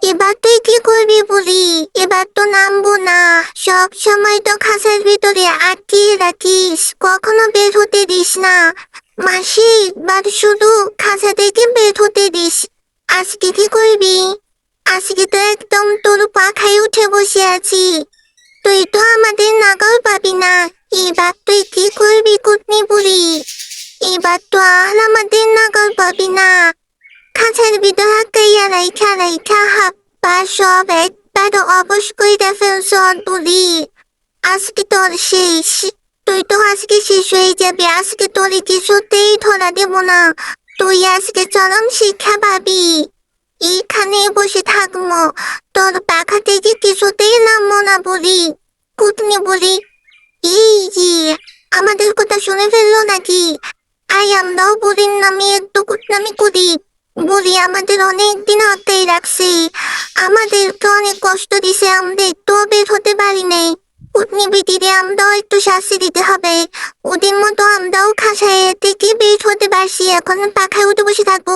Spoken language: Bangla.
এবার তুই কি করবি বলি? এবার তো নামবো না। সব সময় তো খাঁচার ভিতরে আটকিয়ে রাখিস, কখনো বের হতে দিস না। মাসি, এবার শুধু খাঁচা থেকে বের হতে দিস। আজকে কি করবি? আজকে তো একদম তোর পাখায় উঠে বসে আছি। তুই তো আমাদের নাগাল পাবি না। এবার তুই কি করবি কুটনি বুড়ি? এবার তো আর আমাদের নাগাল পাবি না। খাঁচার ভিতর আটকাইয়া রাইখা রাইখা হাত পা সব একবারও অবশ কইরা ফেলছ বুড়ি। আজকে তোর শেষ। তুই তো আজকে শেষ হয়ে যাবে। আজকে তোর কিছুতেই ধরা দেব না। তুই আজকে চরম শিক্ষা পাবি। এইখানে বসে থাকবো, তোর পাখা থেকে কিছুতেই নামবো না বলি। কুটনি বলি, এই যে আমাদের কথা শুনে ফেললো নাকি? আই আমরাও বুড়ির নামে একটু কুটনামি করি। বুড়ি আমাদের অনেক দিন আটকাই রাখছে, আমাদেরকে অনেক কষ্ট দিছে, আমরা একটুও বের হতে পারি নাই। কুটনি বিটিরে আমরাও একটু শাস্তি দিতে হবে। ওদের মতো আমরাও খাসায় থেকে বের হতে পারছি, এখন পাখায় উঠে বসে থাকবো।